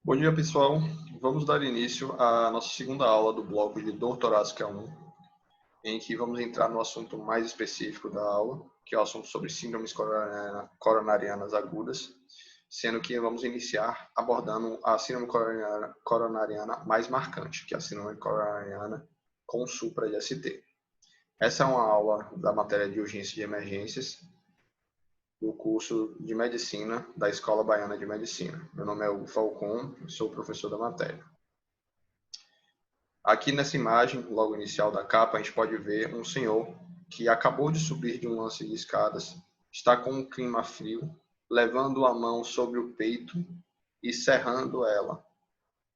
Bom dia, pessoal. Vamos dar início à nossa segunda aula do bloco de dor torácica 1, em que vamos entrar no assunto mais específico da aula, que é o assunto sobre síndromes coronarianas agudas, sendo que vamos iniciar abordando a síndrome coronariana mais marcante, que é a síndrome coronariana com supra de ST. Essa é uma aula da matéria de urgência e emergências, do curso de Medicina da Escola Baiana de Medicina. Meu nome é Hugo Falcon, sou professor da matéria. Aqui nessa imagem, logo inicial da capa, a gente pode ver um senhor que acabou de subir de um lance de escadas, está com um clima frio, levando a mão sobre o peito e cerrando ela.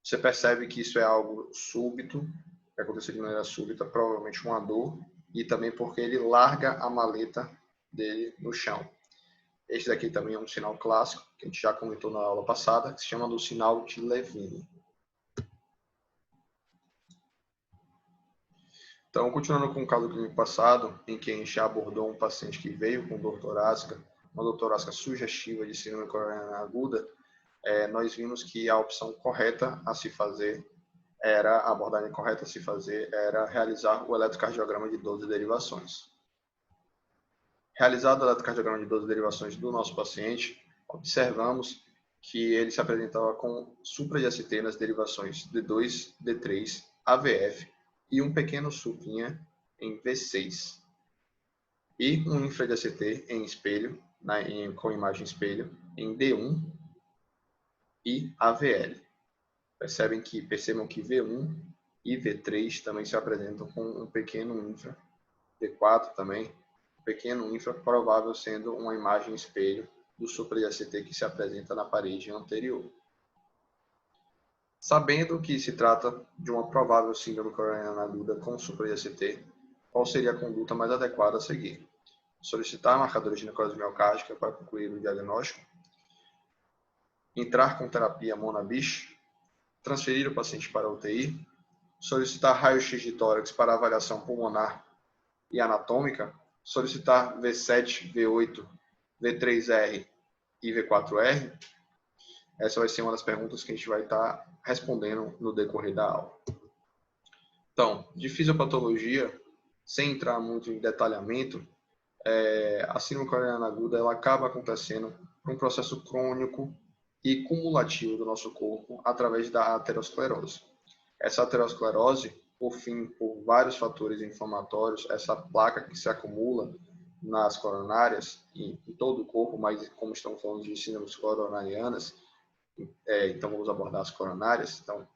Você percebe que isso é algo súbito, que aconteceu de maneira súbita, provavelmente uma dor, e também porque ele larga a maleta dele no chão. Este daqui também é um sinal clássico, que a gente já comentou na aula passada, que se chama do sinal de Levine. Então, continuando com o caso clínico passado, em que a gente já abordou um paciente que veio com dor torácica, uma dor torácica sugestiva de síndrome coronariana aguda, nós vimos que a opção correta a se fazer a abordagem correta a se fazer era realizar o eletrocardiograma de 12 derivações. Realizado o eletrocardiograma de 12 derivações do nosso paciente, observamos que ele se apresentava com supra de ST nas derivações D2, D3, AVF e um pequeno supinha em V6. E um infra de ST em espelho, com imagem espelho, em D1 e AVL. Percebam que V1 e V3 também se apresentam com um pequeno infra, V4 também, pequeno infra, provável sendo uma imagem espelho do supra de ST que se apresenta na parede anterior. Sabendo que se trata de uma provável síndrome coronariana aguda com supra de ST, qual seria a conduta mais adequada a seguir? Solicitar marcadores de necrose miocárdica para concluir o diagnóstico, entrar com terapia Monabich, transferir o paciente para a UTI, solicitar raio-x de tórax para avaliação pulmonar e anatômica, solicitar V7, V8, V3R e V4R? Essa vai ser uma das perguntas que a gente vai estar respondendo no decorrer da aula. Então, de fisiopatologia, sem entrar muito em detalhamento, a síndrome coronariana aguda ela acaba acontecendo por um processo crônico e cumulativo do nosso corpo através da aterosclerose. Essa aterosclerose, por vários fatores inflamatórios, essa placa que se acumula nas coronárias e em todo o corpo, mas como estamos falando de síndromes coronarianas, então vamos abordar as coronárias. Então,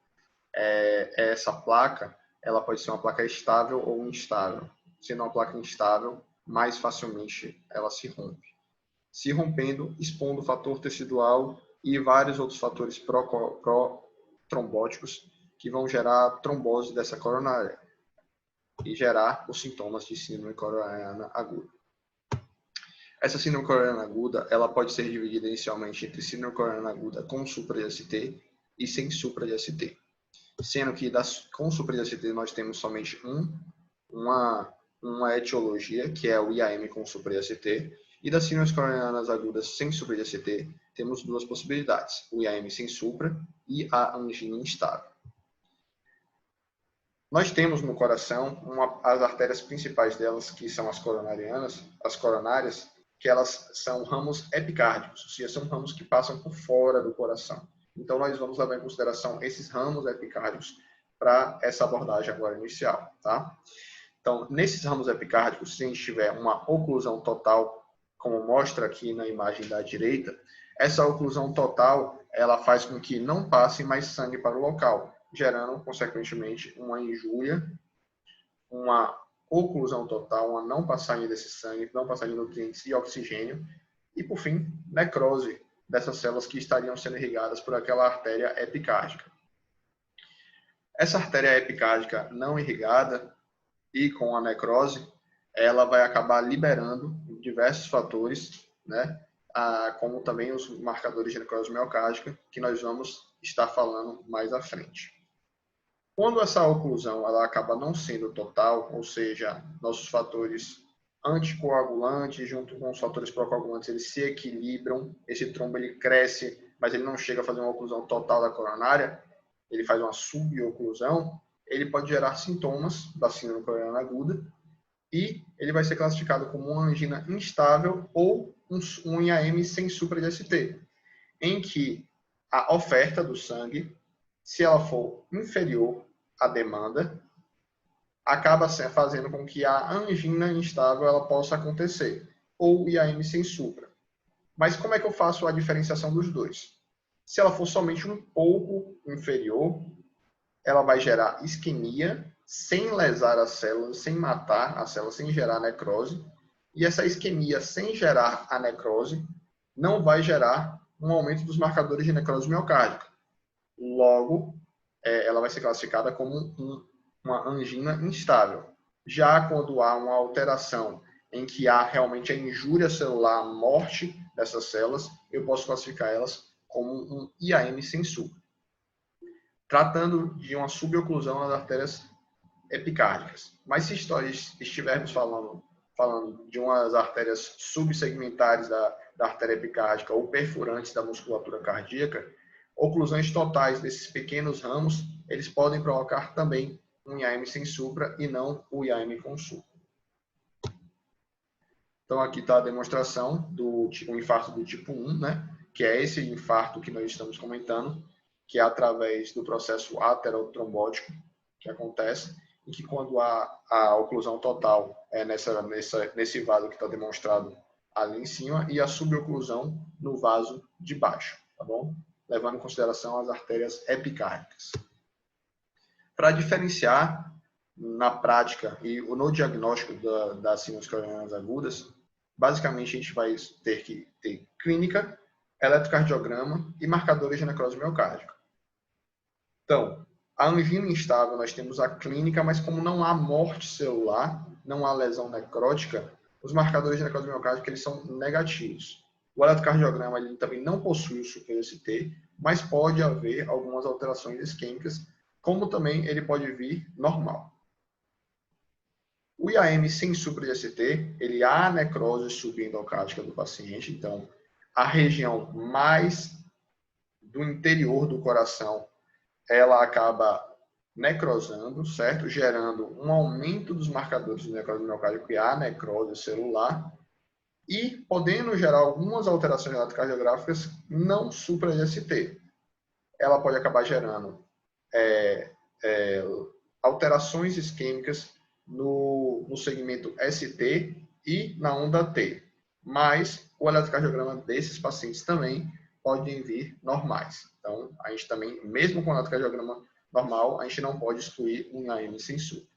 essa placa, ela pode ser uma placa estável ou instável. Sendo uma placa instável, mais facilmente ela se rompe. Se rompendo, expondo o fator tecidual e vários outros fatores pró-trombóticos que vão gerar trombose dessa coronária e gerar os sintomas de síndrome coronariana aguda. Essa síndrome coronariana aguda, ela pode ser dividida inicialmente entre síndrome coronariana aguda com supra de ST e sem supra de ST. Sendo que com supra de ST nós temos somente uma etiologia, que é o IAM com supra de ST, e das síndromes coronarianas agudas sem supra de ST, temos duas possibilidades, o IAM sem supra e a angina instável. Nós temos no coração as artérias principais delas, que são as coronárias, que elas são ramos epicárdicos, ou seja, são ramos que passam por fora do coração. Então, nós vamos levar em consideração esses ramos epicárdicos para essa abordagem agora inicial, tá? Então, nesses ramos epicárdicos, se a gente tiver uma oclusão total, como mostra aqui na imagem da direita, essa oclusão total, ela faz com que não passe mais sangue para o local, gerando, consequentemente, uma injúria, uma oclusão total, uma não passagem desse sangue, não passagem de nutrientes e oxigênio, e, por fim, necrose dessas células que estariam sendo irrigadas por aquela artéria epicárdica. Essa artéria epicárdica não irrigada e com a necrose, ela vai acabar liberando diversos fatores, né, como também os marcadores de necrose miocárdica, que nós vamos estar falando mais à frente. Quando essa oclusão ela acaba não sendo total, ou seja, nossos fatores anticoagulantes junto com os fatores procoagulantes, eles se equilibram, esse trombo ele cresce mas ele não chega a fazer uma oclusão total da coronária, ele faz uma suboclusão, ele pode gerar sintomas da síndrome coronariana aguda e ele vai ser classificado como uma angina instável ou um IAM sem supra de ST, em que a oferta do sangue, se ela for inferior à demanda, acaba fazendo com que a angina instável ela possa acontecer, ou IAM sem supra. Mas como é que eu faço a diferenciação dos dois? Se ela for somente um pouco inferior, ela vai gerar isquemia, sem lesar as células, sem matar as células, sem gerar necrose. E essa isquemia, sem gerar a necrose, não vai gerar um aumento dos marcadores de necrose miocárdica. Logo, ela vai ser classificada como uma angina instável. Já quando há uma alteração em que há realmente a injúria celular, a morte dessas células, eu posso classificar elas como um IAM sem supra, tratando de uma suboclusão nas artérias epicárdicas. Mas se estivermos falando de umas artérias subsegmentares da artéria epicárdica ou perfurantes da musculatura cardíaca, oclusões totais desses pequenos ramos, eles podem provocar também um IAM sem supra e não o IAM com supra. Então, aqui está a demonstração do infarto do tipo 1, né? Que é esse infarto que nós estamos comentando, que é através do processo aterotrombótico que acontece, e que quando há a oclusão total é nesse vaso que está demonstrado ali em cima, e a suboclusão no vaso de baixo, tá bom? Levando em consideração as artérias epicárdicas. Para diferenciar na prática e no diagnóstico das síndromes coronarianas agudas, basicamente a gente vai ter que ter clínica, eletrocardiograma e marcadores de necrose miocárdica. Então, a angina instável, nós temos a clínica, mas como não há morte celular, não há lesão necrótica, os marcadores de necrose miocárdica eles são negativos. O eletrocardiograma ele também não possui o supra-ST, mas pode haver algumas alterações isquêmicas, como também ele pode vir normal. O IAM sem supra-ST, ele há necrose subendocárdica do paciente, então a região mais do interior do coração ela acaba necrosando, certo? Gerando um aumento dos marcadores de necrose miocárdica e a necrose celular e podendo gerar algumas alterações eletrocardiográficas não supra-ST. Ela pode acabar gerando alterações isquêmicas no segmento ST e na onda T. Mas o eletrocardiograma desses pacientes também podem vir normais. Então, a gente também, mesmo com o eletrocardiograma normal, a gente não pode excluir um IAM sem supra.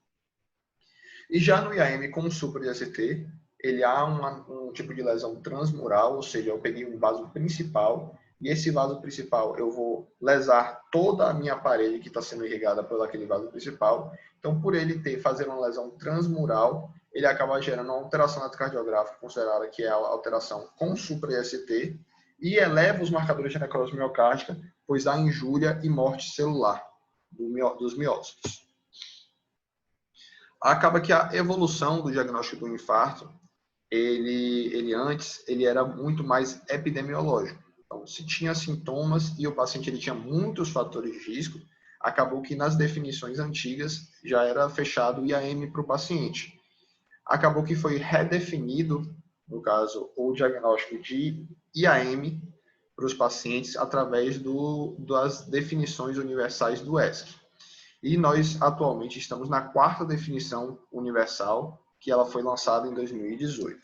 E já no IAM com supra de ST, ele há um tipo de lesão transmural, ou seja, eu peguei um vaso principal, e esse vaso principal eu vou lesar toda a minha parede que está sendo irrigada por aquele vaso principal. Então, por ele fazer uma lesão transmural, ele acaba gerando uma alteração eletrocardiográfica considerada que é a alteração com supra ST, e eleva os marcadores de necrose miocárdica, pois há injúria e morte celular dos miócitos. Acaba que a evolução do diagnóstico do infarto, ele antes era muito mais epidemiológico. Então, se tinha sintomas e o paciente ele tinha muitos fatores de risco, acabou que nas definições antigas já era fechado o IAM para o paciente. Acabou que foi redefinido, no caso, o diagnóstico de IAM para os pacientes através das definições universais do ESC. E nós, atualmente, estamos na 4ª definição universal, que ela foi lançada em 2018.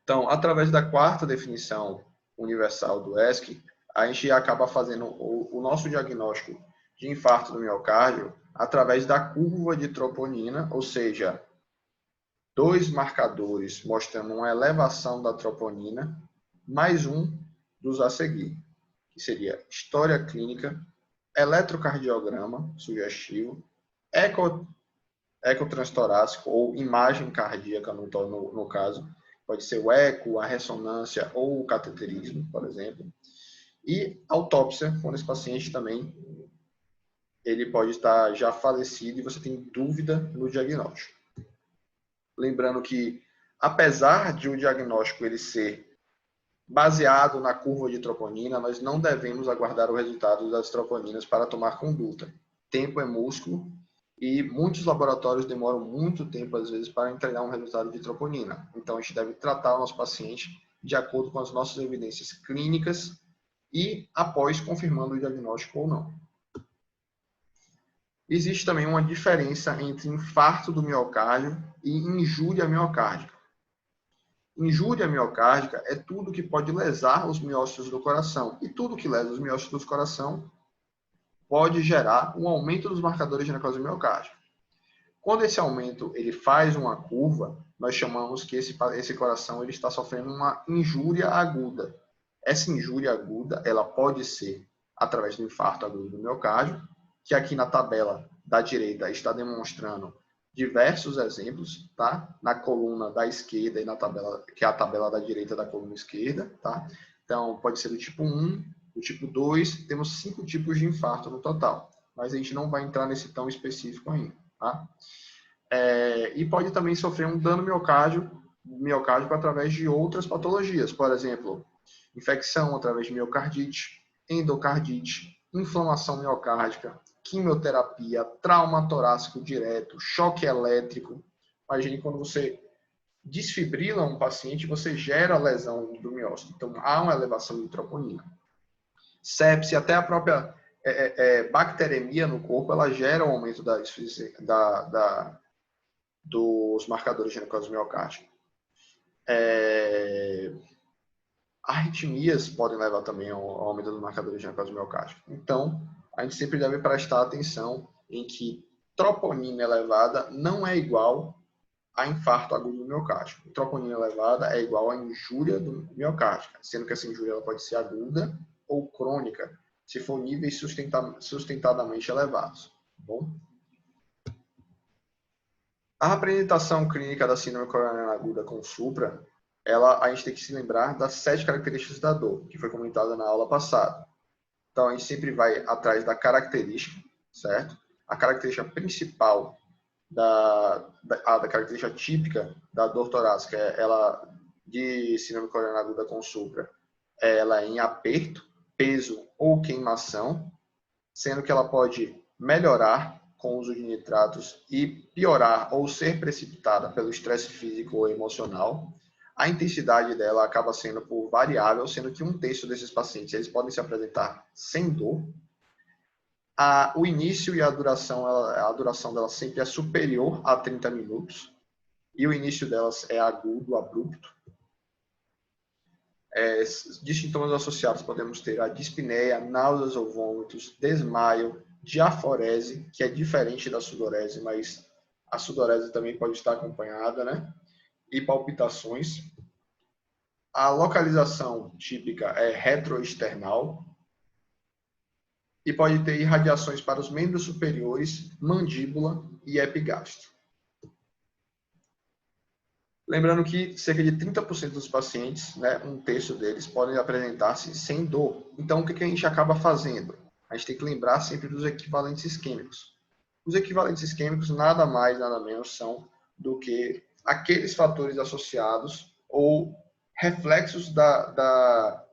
Então, através da 4ª definição universal do ESC, a gente acaba fazendo o nosso diagnóstico de infarto do miocárdio através da curva de troponina, ou seja, 2 marcadores mostrando uma elevação da troponina, mais um dos a seguir, que seria história clínica, eletrocardiograma sugestivo, ecotranstorácico ou imagem cardíaca no caso, pode ser o eco, a ressonância ou o cateterismo, por exemplo, e autópsia, quando esse paciente também ele pode estar já falecido e você tem dúvida no diagnóstico. Lembrando que, apesar de o diagnóstico ele ser baseado na curva de troponina, nós não devemos aguardar o resultado das troponinas para tomar conduta. Tempo é músculo e muitos laboratórios demoram muito tempo, às vezes, para entregar um resultado de troponina. Então, a gente deve tratar o nosso paciente de acordo com as nossas evidências clínicas e após confirmando o diagnóstico ou não. Existe também uma diferença entre infarto do miocárdio e injúria miocárdica. Injúria miocárdica é tudo que pode lesar os miócitos do coração. E tudo que lesa os miócitos do coração pode gerar um aumento dos marcadores de necrose miocárdica. Quando esse aumento ele faz uma curva, nós chamamos que esse coração ele está sofrendo uma injúria aguda. Essa injúria aguda ela pode ser através do infarto agudo do miocárdio, que aqui na tabela da direita está demonstrando diversos exemplos, tá? Na coluna da esquerda e na tabela, que é a tabela da direita da coluna esquerda, tá? Então, pode ser do tipo 1, do tipo 2, temos 5 tipos de infarto no total, mas a gente não vai entrar nesse tão específico ainda, tá? E pode também sofrer um dano miocárdico através de outras patologias, por exemplo, infecção através de miocardite, endocardite, inflamação miocárdica, quimioterapia, trauma torácico direto, choque elétrico. Imagine quando você desfibrila um paciente, você gera lesão do miócito. Então, há uma elevação de troponina. Sepse, até a própria bacteremia no corpo, ela gera um aumento dos marcadores de necrose miocárdica. Arritmias podem levar também ao aumento dos marcadores de necrose miocárdica. Então, a gente sempre deve prestar atenção em que troponina elevada não é igual a infarto agudo do miocárdio. Troponina elevada é igual a injúria do miocárdica, sendo que essa injúria ela pode ser aguda ou crônica, se for níveis sustentadamente elevados. Tá bom? A apresentação clínica da síndrome coronariana aguda com supra, a gente tem que se lembrar das 7 características da dor, que foi comentada na aula passada. Então, a gente sempre vai atrás da característica, certo? A característica principal, da característica típica da dor torácica, ela de síndrome coronariana aguda com supra, ela é em aperto, peso ou queimação, sendo que ela pode melhorar com o uso de nitratos e piorar ou ser precipitada pelo estresse físico ou emocional. A intensidade dela acaba sendo por variável, sendo que 1/3 desses pacientes eles podem se apresentar sem dor. O início e a duração dela sempre é superior a 30 minutos. E o início delas é agudo, abrupto. De sintomas associados podemos ter a dispneia, náuseas ou vômitos, desmaio, diaforese, que é diferente da sudorese, mas a sudorese também pode estar acompanhada, né? E palpitações. A localização típica é retroesternal e pode ter irradiações para os membros superiores, mandíbula e epigastro. Lembrando que cerca de 30% dos pacientes, né, 1/3 deles, podem apresentar-se sem dor. Então, o que a gente acaba fazendo? A gente tem que lembrar sempre dos equivalentes isquêmicos. Os equivalentes isquêmicos nada mais, nada menos são do que aqueles fatores associados ou reflexos da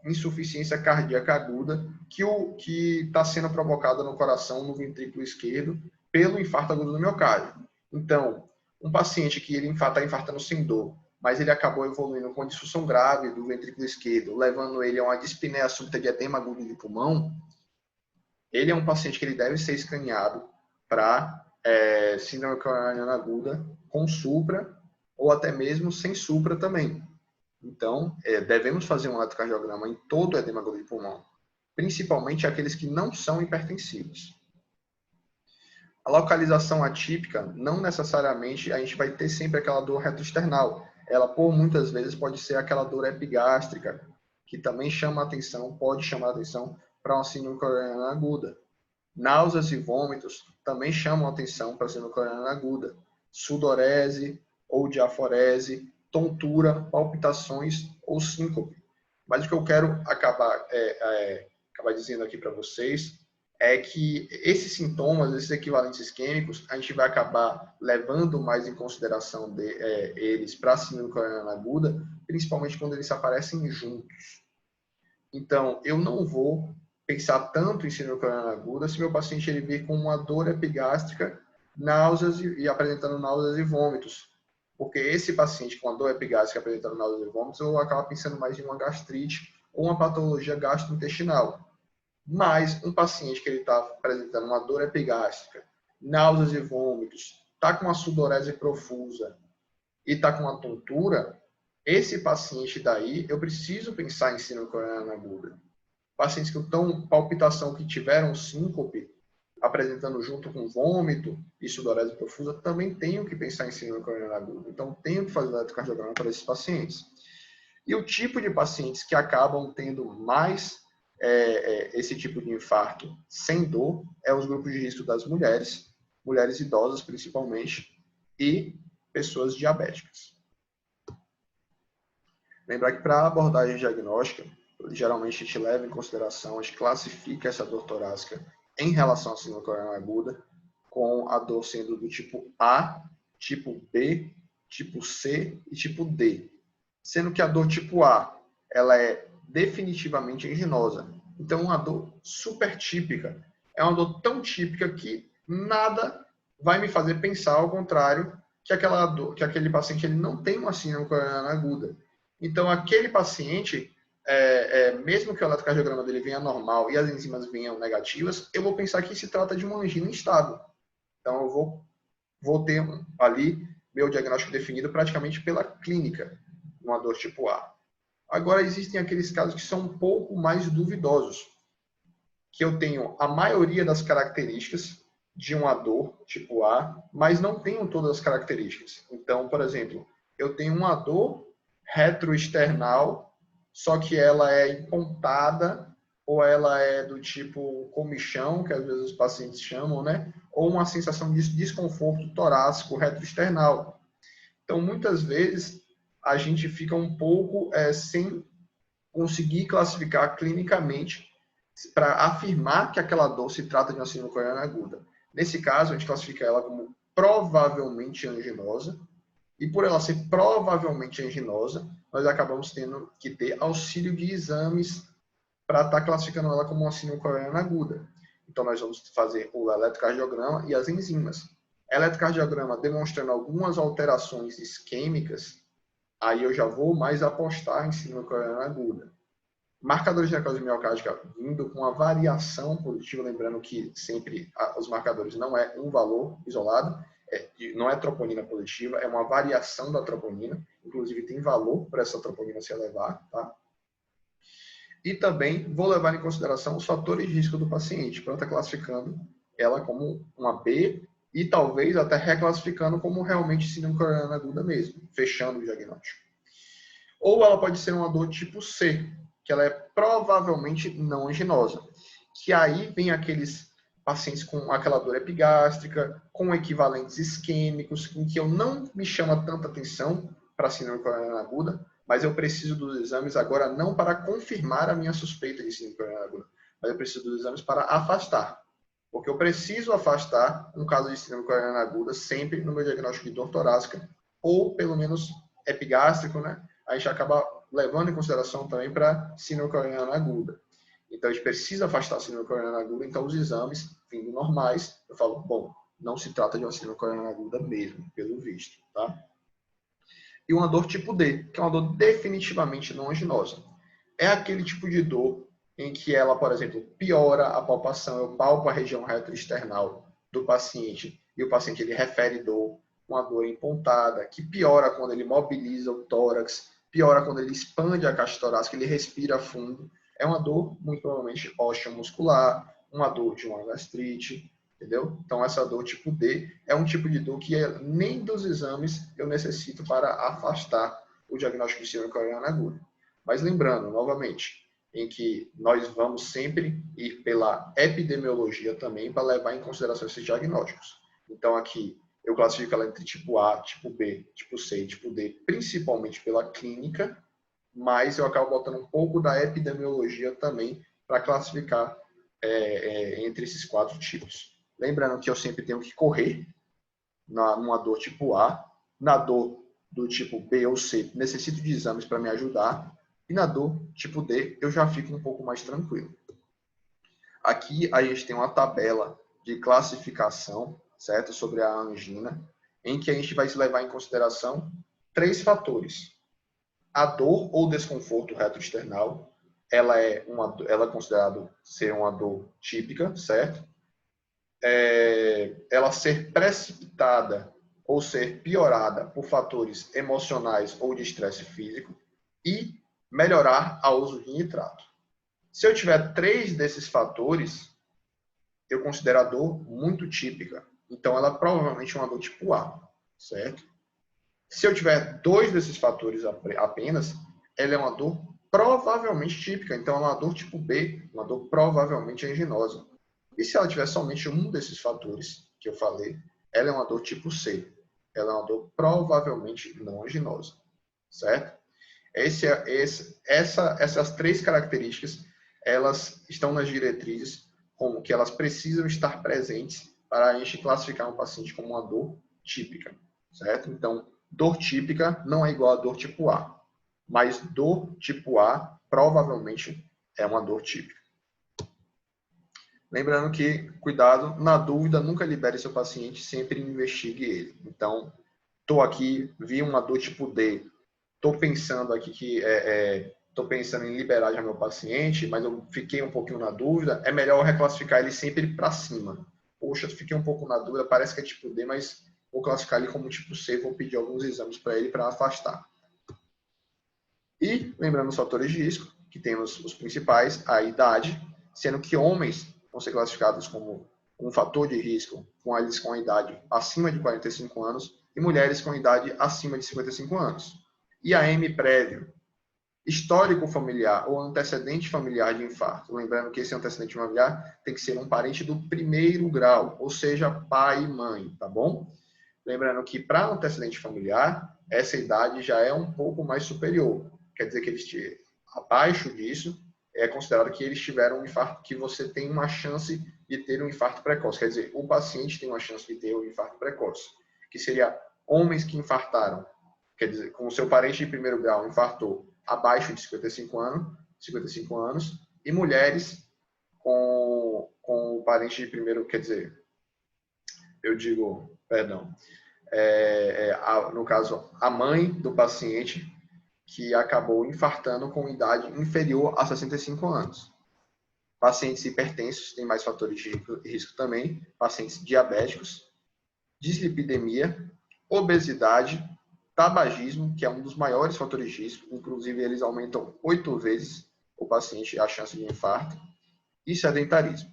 insuficiência cardíaca aguda que está sendo provocada no coração, no ventrículo esquerdo, pelo infarto agudo do miocárdio. Então, um paciente que ele está infartando sem dor, mas ele acabou evoluindo com disfunção grave do ventrículo esquerdo, levando ele a uma dispneia súbita de edema agudo de pulmão, ele é um paciente que ele deve ser escaneado para síndrome coronariana aguda com supra ou até mesmo sem supra também. Então, devemos fazer um eletrocardiograma em todo o edema agudo de pulmão, principalmente aqueles que não são hipertensivos. A localização atípica, não necessariamente a gente vai ter sempre aquela dor retroesternal. Ela, por muitas vezes, pode ser aquela dor epigástrica, que também chama atenção, pode chamar atenção para uma síndrome coronariana aguda. Náuseas e vômitos também chamam atenção para a síndrome coronariana aguda. Sudorese ou diaforese, tontura, palpitações ou síncope. Mas o que eu quero acabar dizendo aqui para vocês é que esses sintomas, esses equivalentes isquêmicos, a gente vai acabar levando mais em consideração eles para a síndrome coronariana aguda principalmente quando eles aparecem juntos. Então, eu não vou pensar tanto em síndrome coronariana aguda se meu paciente ele vir com uma dor epigástrica, náuseas e apresentando náuseas e vômitos. Porque esse paciente com a dor epigástrica apresentando náuseas e vômitos, eu acabo pensando mais em uma gastrite ou uma patologia gastrointestinal. Mas um paciente que ele está apresentando uma dor epigástrica, náuseas e vômitos, está com uma sudorese profusa e está com uma tontura, esse paciente daí, eu preciso pensar em síndrome coronariana aguda. Pacientes que estão palpitação, que tiveram síncope, apresentando junto com vômito e sudorese profusa, também tenho que pensar em síndrome coronariana aguda. Então, tenho que fazer eletrocardiograma para esses pacientes. E o tipo de pacientes que acabam tendo mais esse tipo de infarto sem dor é os grupos de risco das mulheres, mulheres idosas principalmente, e pessoas diabéticas. Lembrar que para a abordagem diagnóstica, geralmente a gente leva em consideração, a gente classifica essa dor torácica em relação à síndrome coronariana aguda, com a dor sendo do tipo A, tipo B, tipo C e tipo D. Sendo que a dor tipo A, ela é definitivamente anginosa. Então, uma dor super típica. É uma dor tão típica que nada vai me fazer pensar ao contrário que aquele paciente ele não tem uma síndrome coronariana aguda. Então, aquele paciente, mesmo que o eletrocardiograma dele venha normal e as enzimas venham negativas, eu vou pensar que se trata de uma angina instável. Então, eu vou ter ali meu diagnóstico definido praticamente pela clínica, uma dor tipo A. Agora, existem aqueles casos que são um pouco mais duvidosos, que eu tenho a maioria das características de uma dor tipo A, mas não tenho todas as características. Então, por exemplo, eu tenho uma dor retroesternal, só que ela é empontada, ou ela é do tipo comichão, que às vezes os pacientes chamam, né? Ou uma sensação de desconforto torácico retroesternal. Então, muitas vezes, a gente fica um pouco sem conseguir classificar clinicamente para afirmar que aquela dor se trata de uma síndrome coronariana aguda. Nesse caso, a gente classifica ela como provavelmente anginosa, e por ela ser provavelmente anginosa, nós acabamos tendo que ter auxílio de exames para estar classificando ela como uma síndrome coronariana aguda. Então, nós vamos fazer o eletrocardiograma e as enzimas. Eletrocardiograma demonstrando algumas alterações isquêmicas, aí eu já vou mais apostar em síndrome coronariana aguda. Marcadores de necrose miocárdica vindo com uma variação positiva, lembrando que sempre os marcadores não é um valor isolado, não é troponina positiva, é uma variação da troponina, inclusive tem valor para essa troponina se elevar, tá? E também vou levar em consideração os fatores de risco do paciente, para estar classificando ela como uma B e talvez até reclassificando como realmente síndrome coronariana aguda mesmo, fechando o diagnóstico. Ou ela pode ser uma dor tipo C, que ela é provavelmente não anginosa, que aí vem aqueles pacientes com aquela dor epigástrica, com equivalentes isquêmicos, em que eu não me chama tanta atenção para a síndrome coronariana aguda, mas eu preciso dos exames agora não para confirmar a minha suspeita de síndrome coronariana aguda, mas eu preciso dos exames para afastar. Porque eu preciso afastar um caso de síndrome coronariana aguda sempre no meu diagnóstico de dor torácica, ou pelo menos epigástrico, né? A gente acaba levando em consideração também para síndrome coronariana aguda. Então, a gente precisa afastar a síndrome coronariana aguda, então os exames, vindo normais, eu falo, bom, não se trata de uma síndrome coronariana aguda mesmo, pelo visto, tá? E uma dor tipo D, que é uma dor definitivamente não anginosa. É aquele tipo de dor em que ela, por exemplo, piora a palpação, eu palpo a região retroesternal do paciente, e o paciente ele refere dor, uma dor empontada, que piora quando ele mobiliza o tórax, piora quando ele expande a caixa torácica, ele respira fundo. É uma dor, muito provavelmente, osteomuscular, uma dor de uma gastrite, entendeu? Então, essa dor tipo D é um tipo de dor que nem dos exames eu necessito para afastar o diagnóstico de síndrome coronariana aguda. Mas lembrando, novamente, em que nós vamos sempre ir pela epidemiologia também para levar em consideração esses diagnósticos. Então, aqui, eu classifico ela entre tipo A, tipo B, tipo C e tipo D, principalmente pela clínica, mas eu acabo botando um pouco da epidemiologia também para classificar entre esses 4 tipos. Lembrando que eu sempre tenho que correr numa dor tipo A, na dor do tipo B ou C, necessito de exames para me ajudar. E na dor tipo D, eu já fico um pouco mais tranquilo. Aqui a gente tem uma tabela de classificação, certo? Sobre a angina, em que a gente vai levar em consideração 3 fatores. A dor ou desconforto retroesternal, ela é considerada ser uma dor típica, certo? Ela ser precipitada ou ser piorada por fatores emocionais ou de estresse físico e melhorar a uso de nitrato. Se eu tiver 3 desses fatores, eu considero a dor muito típica. Então, ela provavelmente é uma dor tipo A, certo? Se eu tiver 2 desses fatores apenas, ela é uma dor provavelmente típica. Então, ela é uma dor tipo B, uma dor provavelmente anginosa. E se ela tiver somente um desses fatores que eu falei, ela é uma dor tipo C. Ela é uma dor provavelmente não anginosa, certo? Essas 3 características, elas estão nas diretrizes como que elas precisam estar presentes para a gente classificar um paciente como uma dor típica, certo? Então, dor típica não é igual a dor tipo A, mas dor tipo A provavelmente é uma dor típica. Lembrando que, cuidado, na dúvida, nunca libere seu paciente, sempre investigue ele. Então, estou aqui, vi uma dor tipo D, estou pensando aqui que estou pensando em liberar já meu paciente, mas eu fiquei um pouquinho na dúvida, é melhor reclassificar ele sempre para cima. Poxa, fiquei um pouco na dúvida, parece que é tipo D, mas vou classificar ele como tipo C, vou pedir alguns exames para ele para afastar. E, lembrando os fatores de risco, que temos os principais, a idade, sendo que homens vão ser classificados como um fator de risco com eles com a idade acima de 45 anos e mulheres com idade acima de 55 anos. E a M prévio, histórico familiar ou antecedente familiar de infarto. Lembrando que esse antecedente familiar tem que ser um parente do primeiro grau, ou seja, pai e mãe, tá bom? Lembrando que para antecedente familiar, essa idade já é um pouco mais superior. Quer dizer que eles abaixo disso, é considerado que eles tiveram um infarto, que você tem uma chance de ter um infarto precoce. Quer dizer, o paciente tem uma chance de ter um infarto precoce, que seria homens que infartaram, quer dizer, com o seu parente de primeiro grau infartou abaixo de 55 anos, e mulheres com o parente de primeiro, quer dizer, eu digo, perdão, no caso, a mãe do paciente que acabou infartando com idade inferior a 65 anos. Pacientes hipertensos têm mais fatores de risco também, pacientes diabéticos, dislipidemia, obesidade, tabagismo, que é um dos maiores fatores de risco, inclusive eles aumentam 8 vezes o paciente a chance de infarto, e sedentarismo.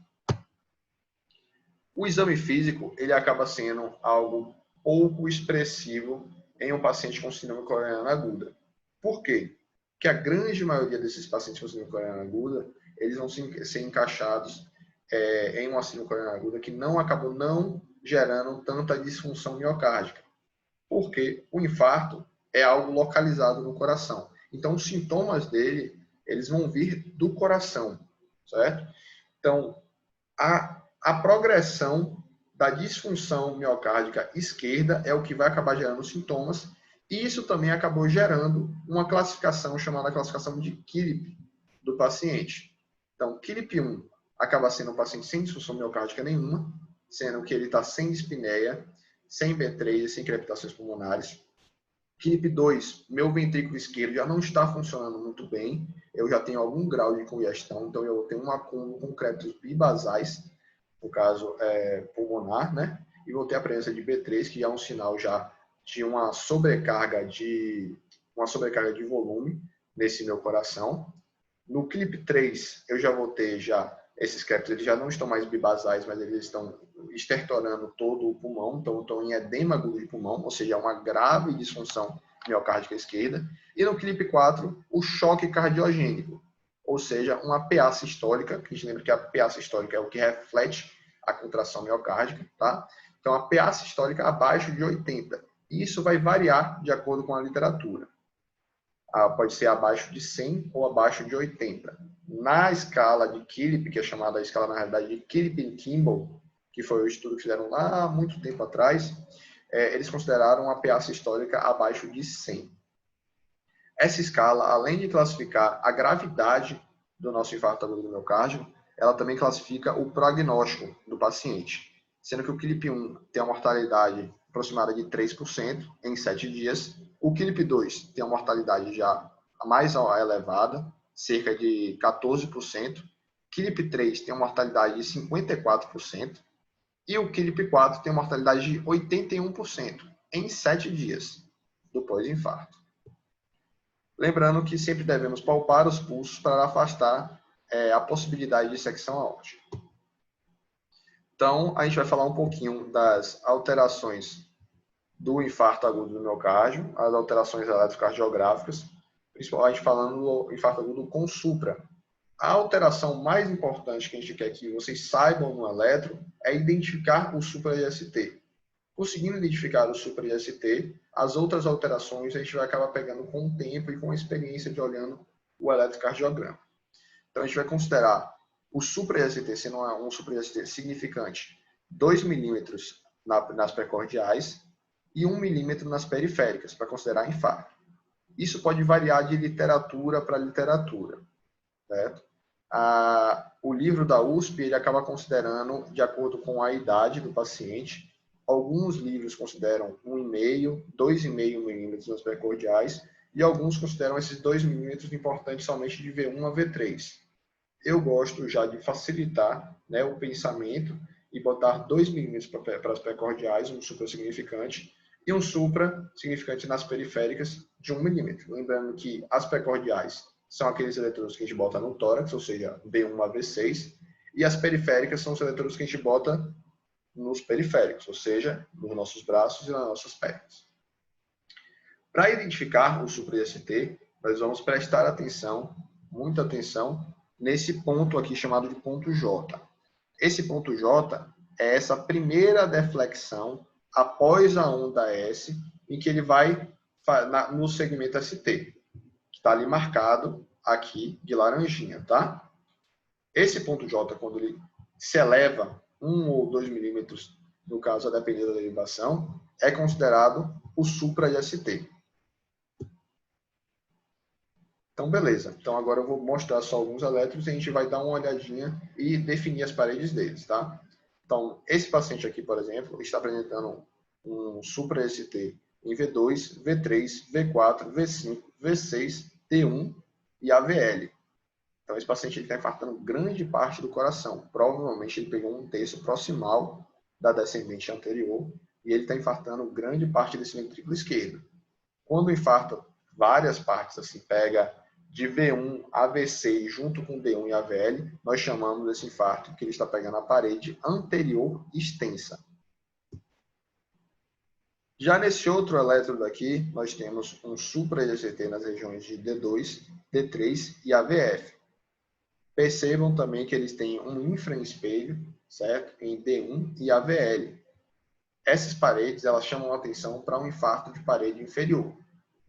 O exame físico, ele acaba sendo algo pouco expressivo em um paciente com síndrome coronariana aguda. Por quê? Porque a grande maioria desses pacientes com síndrome coronariana aguda, eles vão ser encaixados em uma síndrome coronariana aguda que acabou não gerando tanta disfunção miocárdica. Porque o infarto é algo localizado no coração. Então, os sintomas dele, eles vão vir do coração, certo? Então, a progressão da disfunção miocárdica esquerda é o que vai acabar gerando sintomas, e isso também acabou gerando uma classificação chamada classificação de KILIP do paciente. Então, KILIP 1 acaba sendo um paciente sem disfunção miocárdica nenhuma, sendo que ele está sem dispneia, sem V3 e sem crepitações pulmonares. KILIP 2, meu ventrículo esquerdo já não está funcionando muito bem, eu já tenho algum grau de congestão, então eu tenho um acúmulo com crépitos bibasais, no caso pulmonar, né? E vou ter a presença de B3, que é um sinal já de uma sobrecarga de volume nesse meu coração. No KILIP 3, eu já vou ter esses crépitos, eles já não estão mais bibasais, mas eles estão estertorando todo o pulmão, então estão em edema agudo de pulmão, ou seja, uma grave disfunção miocárdica esquerda. E no KILIP 4, o choque cardiogênico, ou seja, uma PA sistólica, que a gente lembra que a PA sistólica é o que reflete a contração miocárdica, tá? Então, a PA sistólica abaixo de 80. Isso vai variar de acordo com a literatura. Pode ser abaixo de 100 ou abaixo de 80. Na escala de KILIP, que é chamada a escala, na realidade, de Killick-Kimball, que foi o estudo que fizeram lá há muito tempo atrás, eles consideraram uma PA sistólica abaixo de 100. Essa escala, além de classificar a gravidade do nosso infarto agudo do miocárdio, ela também classifica o prognóstico do paciente, sendo que o KILIP-1 tem uma mortalidade aproximada de 3% em 7 dias, o KILIP-2 tem uma mortalidade já mais elevada, cerca de 14%, KILIP-3 tem uma mortalidade de 54%, e o KILIP-4 tem uma mortalidade de 81% em 7 dias do pós-infarto. Lembrando que sempre devemos palpar os pulsos para afastar a possibilidade de secção aórtica. Então, a gente vai falar um pouquinho das alterações do infarto agudo do miocárdio, as alterações eletrocardiográficas, principalmente falando do infarto agudo com supra. A alteração mais importante que a gente quer que vocês saibam no eletro é identificar o supra-IST. Conseguindo identificar o supra-IST, as outras alterações a gente vai acabar pegando com o tempo e com a experiência de olhando o eletrocardiograma. Então, a gente vai considerar o supra-IST sendo um supra-IST significante, 2 milímetros nas precordiais e 1 milímetro nas periféricas, para considerar infarto. Isso pode variar de literatura para literatura, certo? O livro da USP ele acaba considerando de acordo com a idade do paciente. Alguns livros consideram 1,5, 2,5 milímetros nas precordiais e alguns consideram esses 2 milímetros importantes somente de V1 a V3. Eu gosto já de facilitar, né, o pensamento e botar 2 milímetros para as precordiais, um supra significante, e um supra significante nas periféricas de 1 milímetro. Lembrando que as precordiais são aqueles eletrodos que a gente bota no tórax, ou seja, V1 a V6, e as periféricas são os eletrodos que a gente bota nos periféricos, ou seja, nos nossos braços e nas nossas pernas. Para identificar o supra-IST, nós vamos prestar atenção, muita atenção, nesse ponto aqui chamado de ponto J. Esse ponto J é essa primeira deflexão após a onda S, em que ele vai no segmento ST, que está ali marcado aqui de laranjinha, tá? Esse ponto J, quando ele se eleva 1 ou 2 milímetros, no caso, a depender da derivação, é considerado o supra-IST. Então, beleza. Então, agora eu vou mostrar só alguns elétrons e a gente vai dar uma olhadinha e definir as paredes deles, tá? Então, esse paciente aqui, por exemplo, está apresentando um supra-ST em V2, V3, V4, V5, V6, T1 e AVL. Então, esse paciente está infartando grande parte do coração. Provavelmente ele pegou um terço proximal da descendente anterior e ele está infartando grande parte desse ventrículo esquerdo. Quando infarta várias partes, assim, pega de V1 a V6 junto com D1 e AVL, nós chamamos desse infarto que ele está pegando a parede anterior extensa. Já nesse outro elétrodo aqui, nós temos um supra-IST nas regiões de D2, D3 e AVF. Percebam também que eles têm um infraespelho, certo? Em D1 e AVL. Essas paredes, elas chamam a atenção para um infarto de parede inferior.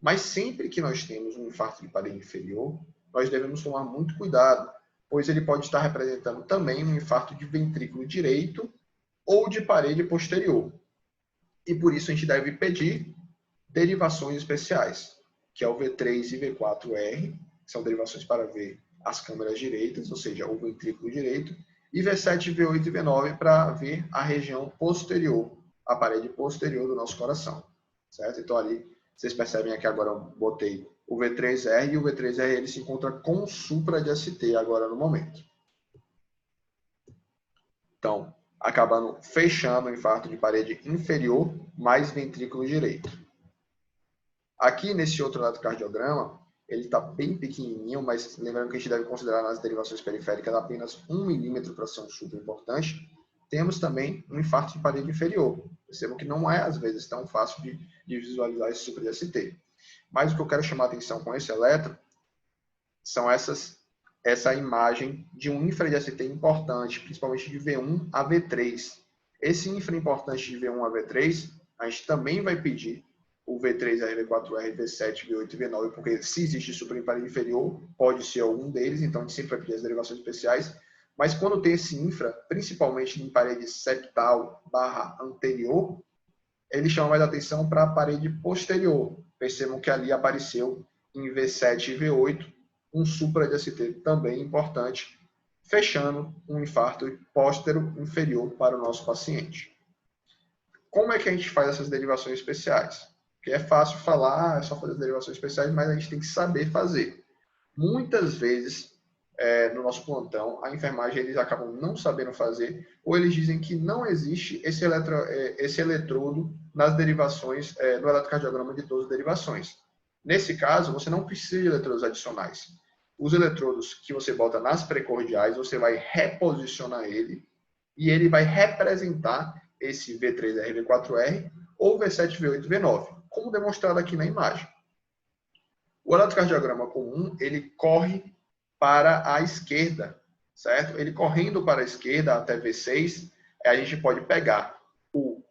Mas sempre que nós temos um infarto de parede inferior, nós devemos tomar muito cuidado, pois ele pode estar representando também um infarto de ventrículo direito ou de parede posterior. E por isso a gente deve pedir derivações especiais, que é o V3 e V4R, que são derivações para ver as câmeras direitas, ou seja, o ventrículo direito, e V7, V8 e V9 para ver a região posterior, a parede posterior do nosso coração, certo? Então ali, vocês percebem aqui agora eu botei o V3R e o V3R ele se encontra com supra de ST agora no momento. Então, acabando fechando o infarto de parede inferior mais ventrículo direito. Aqui nesse outro eletrocardiograma, ele está bem pequenininho, mas lembrando que a gente deve considerar nas derivações periféricas apenas 1 milímetro para ser um super importante. Temos também um infarto de parede inferior. Percebam que não é, às vezes, tão fácil de visualizar esse supra de ST. Mas o que eu quero chamar a atenção com esse eletro são essa imagem de um infra de ST importante, principalmente de V1 a V3. Esse infra importante de V1 a V3, a gente também vai pedir o V3R, V4R, V7, V8 e V9, porque se existe supra em parede inferior, pode ser algum deles, então a gente sempre vai pedir as derivações especiais. Mas quando tem esse infra, principalmente em parede septal / anterior, ele chama mais atenção para a parede posterior. Percebam que ali apareceu em V7 e V8 um supra de ST também importante, fechando um infarto póstero inferior para o nosso paciente. Como é que a gente faz essas derivações especiais? Porque é fácil falar, é só fazer as derivações especiais, mas a gente tem que saber fazer. Muitas vezes, no nosso plantão, a enfermagem eles acabam não sabendo fazer, ou eles dizem que não existe esse eletrodo nas derivações, no eletrocardiograma de todas as derivações. Nesse caso, você não precisa de eletrodos adicionais. Os eletrodos que você bota nas precordiais, você vai reposicionar ele, e ele vai representar esse V3R, V4R, ou V7, V8, V9, como demonstrado aqui na imagem. O eletrocardiograma comum, ele corre para a esquerda, certo? Ele correndo para a esquerda até V6, a gente pode pegar o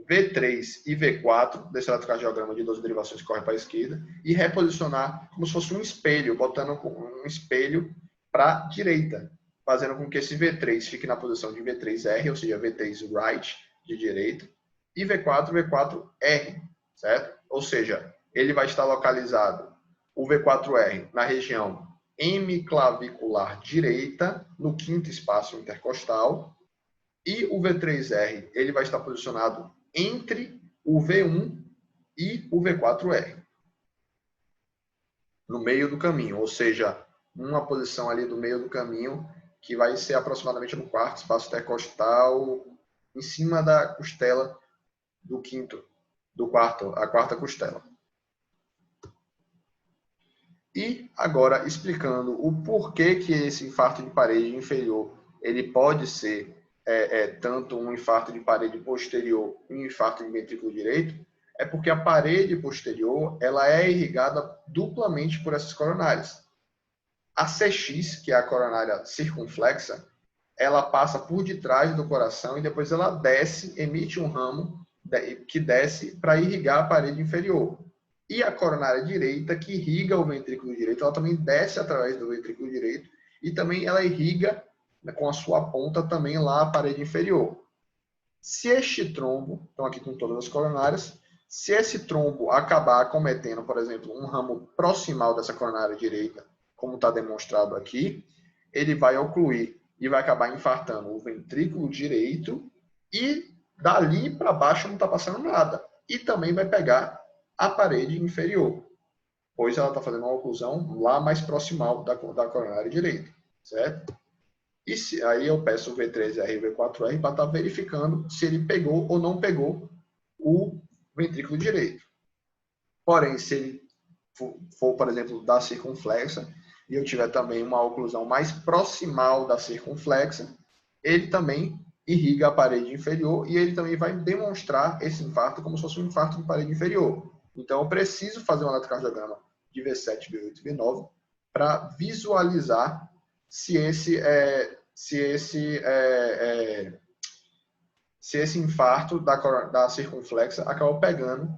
V3 e V4 desse eletrocardiograma de 12 derivações que corre para a esquerda e reposicionar como se fosse um espelho, botando um espelho para a direita, fazendo com que esse V3 fique na posição de V3R, ou seja, V3 right, de direita, e V4, V4R, certo? Ou seja, ele vai estar localizado, o V4R, na região hemiclavicular direita, no quinto espaço intercostal, e o V3R, ele vai estar posicionado entre o V1 e o V4R, no meio do caminho, ou seja, numa posição ali do meio do caminho, que vai ser aproximadamente no quarto espaço intercostal, em cima da costela do quinto, a quarta costela. E agora explicando o porquê que esse infarto de parede inferior ele pode ser tanto um infarto de parede posterior e um infarto de ventrículo direito, é porque a parede posterior ela é irrigada duplamente por essas coronárias. A CX, que é a coronária circunflexa, ela passa por detrás do coração e depois ela desce, emite um ramo que desce para irrigar a parede inferior. E a coronária direita, que irriga o ventrículo direito, ela também desce através do ventrículo direito e também ela irriga com a sua ponta também lá a parede inferior. Se este trombo, estão aqui com todas as coronárias, se esse trombo acabar acometendo, por exemplo, um ramo proximal dessa coronária direita, como está demonstrado aqui, ele vai ocluir e vai acabar infartando o ventrículo direito e dali para baixo não está passando nada. E também vai pegar a parede inferior, pois ela está fazendo uma oclusão lá mais proximal da coronária direita, certo? E aí eu peço o V3R e o V4R para estar verificando se ele pegou ou não pegou o ventrículo direito. Porém, se ele for, por exemplo, da circunflexa, e eu tiver também uma oclusão mais proximal da circunflexa, ele também irriga a parede inferior e ele também vai demonstrar esse infarto como se fosse um infarto de parede inferior. Então, eu preciso fazer um eletrocardiograma de V7, V8 e V9 para visualizar se esse infarto da circunflexa acabou pegando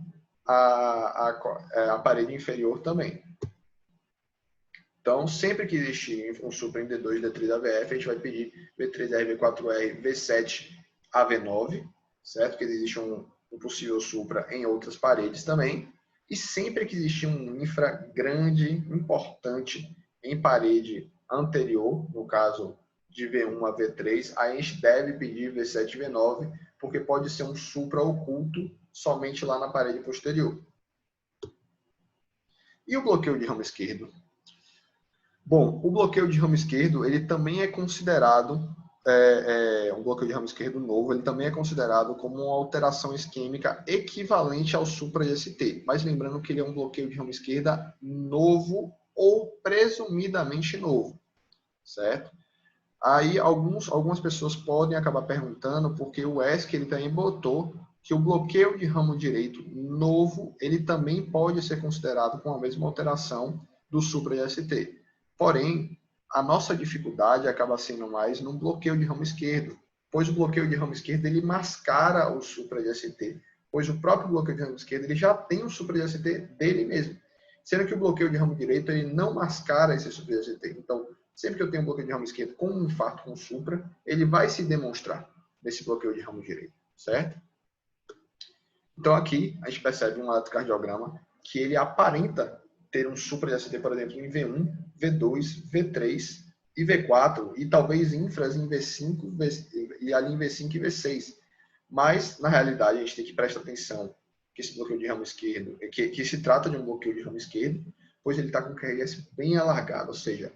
a parede inferior também. Então, sempre que existir um supra em D2, D3 AVF, a gente vai pedir V3R, V4R, V7 a V9, certo? Porque existe um possível supra em outras paredes também. E sempre que existir um infra grande, importante, em parede anterior, no caso de V1 a V3, a gente deve pedir V7 e V9, porque pode ser um supra oculto somente lá na parede posterior. E o bloqueio de ramo esquerdo? Bom, o bloqueio de ramo esquerdo, ele também é considerado, um bloqueio de ramo esquerdo novo, ele também é considerado como uma alteração isquêmica equivalente ao supra-IST. Mas lembrando que ele é um bloqueio de ramo esquerda novo ou presumidamente novo, certo? Aí algumas pessoas podem acabar perguntando porque o ESC ele também botou que o bloqueio de ramo direito novo, ele também pode ser considerado com a mesma alteração do supra-IST. Porém, a nossa dificuldade acaba sendo mais no bloqueio de ramo esquerdo, pois o bloqueio de ramo esquerdo ele mascara o supra-IST, pois o próprio bloqueio de ramo esquerdo ele já tem o supra-IST dele mesmo, sendo que o bloqueio de ramo direito ele não mascara esse supra-IST. Então, sempre que eu tenho um bloqueio de ramo esquerdo com um infarto com supra, ele vai se demonstrar nesse bloqueio de ramo direito, certo? Então aqui a gente percebe um eletrocardiograma que ele aparenta ter um supra de ACT, por exemplo, em V1, V2, V3 e V4, e talvez infras em V5 e ali em V5 e V6. Mas, na realidade, a gente tem que prestar atenção que esse bloqueio de ramo esquerdo, que se trata de um bloqueio de ramo esquerdo, pois ele está com o QRS bem alargado, ou seja,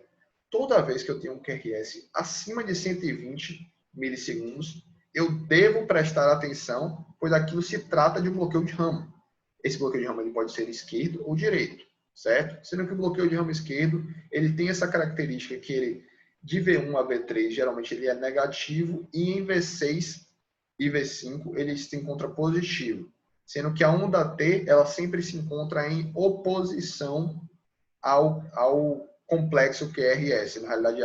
toda vez que eu tenho um QRS acima de 120 milissegundos, eu devo prestar atenção, pois aquilo se trata de um bloqueio de ramo. Esse bloqueio de ramo ele pode ser esquerdo ou direito, certo? Sendo que o bloqueio de ramo esquerdo, ele tem essa característica que ele, de V1 a V3, geralmente ele é negativo, e em V6 e V5 ele se encontra positivo, sendo que a onda T, ela sempre se encontra em oposição ao complexo QRS, na realidade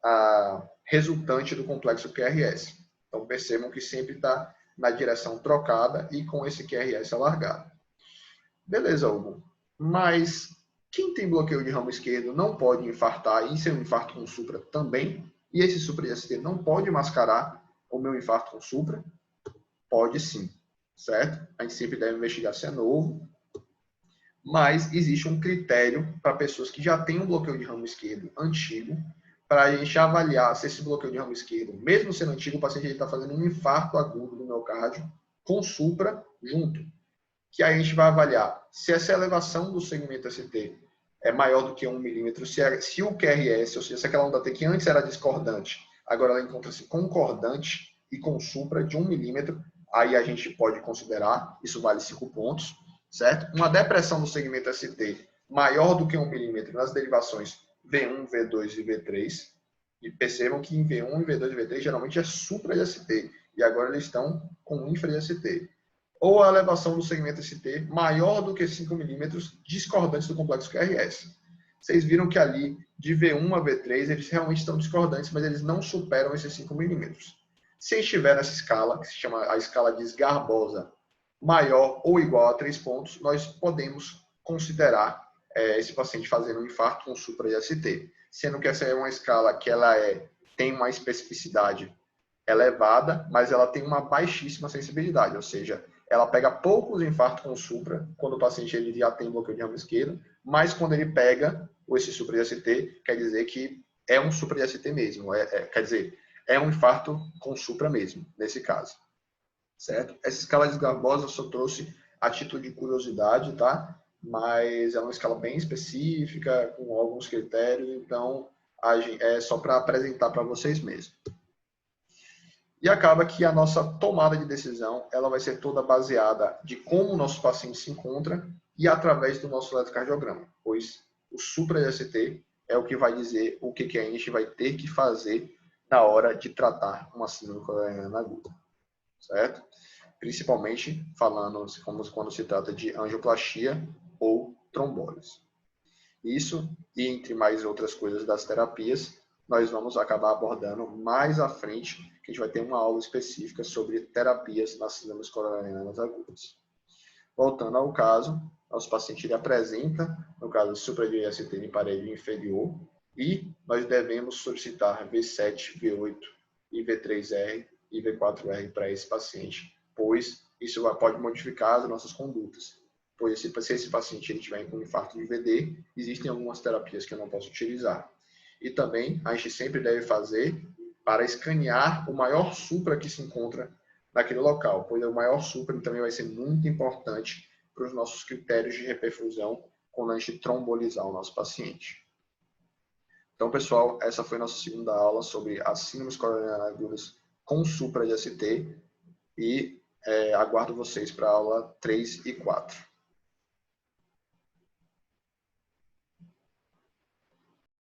a resultante do complexo QRS. Então percebam que sempre está na direção trocada e com esse QRS alargado. Beleza, Hugo. Mas quem tem bloqueio de ramo esquerdo não pode infartar, e ser um infarto com supra também, e esse supra de ACT não pode mascarar o meu infarto com supra? Pode sim, certo? A gente sempre deve investigar se é novo, mas existe um critério para pessoas que já têm um bloqueio de ramo esquerdo antigo, para a gente avaliar se esse bloqueio de ramo esquerdo, mesmo sendo antigo, o paciente está fazendo um infarto agudo do miocárdio com supra junto. Que aí a gente vai avaliar se essa elevação do segmento ST é maior do que 1 milímetro, se o QRS, ou seja, se aquela onda T que antes era discordante, agora ela encontra-se concordante e com supra de 1 milímetro, aí a gente pode considerar, isso vale 5 pontos, certo? Uma depressão do segmento ST maior do que 1 milímetro nas derivações V1, V2 e V3, e percebam que em V1, V2 e V3 geralmente é supra de ST, e agora eles estão com infra de ST. Ou a elevação do segmento ST maior do que 5 milímetros, discordantes do complexo QRS. Vocês viram que ali, de V1 a V3, eles realmente estão discordantes, mas eles não superam esses 5 milímetros. Se estiver nessa escala, que se chama a escala de Sgarbosa, maior ou igual a 3 pontos, nós podemos considerar esse paciente fazendo um infarto com supra de ACT. Sendo que essa é uma escala que ela tem uma especificidade elevada, mas ela tem uma baixíssima sensibilidade, ou seja, ela pega poucos infartos com supra, quando o paciente ele já tem bloqueio de ramo esquerdo, mas quando ele pega esse supra de ACT, quer dizer que é um supra de ACT mesmo, quer dizer, é um infarto com supra mesmo, nesse caso. Certo? Essa escala de Sgarbosa eu só trouxe a título de curiosidade, tá? Mas é uma escala bem específica, com alguns critérios, então é só para apresentar para vocês mesmo. E acaba que a nossa tomada de decisão ela vai ser toda baseada de como o nosso paciente se encontra e através do nosso eletrocardiograma, pois o supra de ACT é o que vai dizer o que a gente vai ter que fazer na hora de tratar uma síndrome coronariana aguda, certo? Principalmente falando como quando se trata de angioplastia ou trombólise. Isso, e entre mais outras coisas das terapias, nós vamos acabar abordando mais à frente, que a gente vai ter uma aula específica sobre terapias nas síndromes coronarianas agudas. Voltando ao caso, nosso paciente ele apresenta, no caso, supra de ACT em parede inferior, e nós devemos solicitar V7, V8 e V3R e V4R para esse paciente, pois isso pode modificar as nossas condutas. Pois se esse paciente ele tiver com infarto de VD, existem algumas terapias que eu não posso utilizar. E também a gente sempre deve fazer para escanear o maior supra que se encontra naquele local, pois o maior supra também vai ser muito importante para os nossos critérios de reperfusão quando a gente trombolizar o nosso paciente. Então, pessoal, essa foi a nossa segunda aula sobre as síndromes coronarianas agudas com supra de ACT e aguardo vocês para a aula 3 e 4.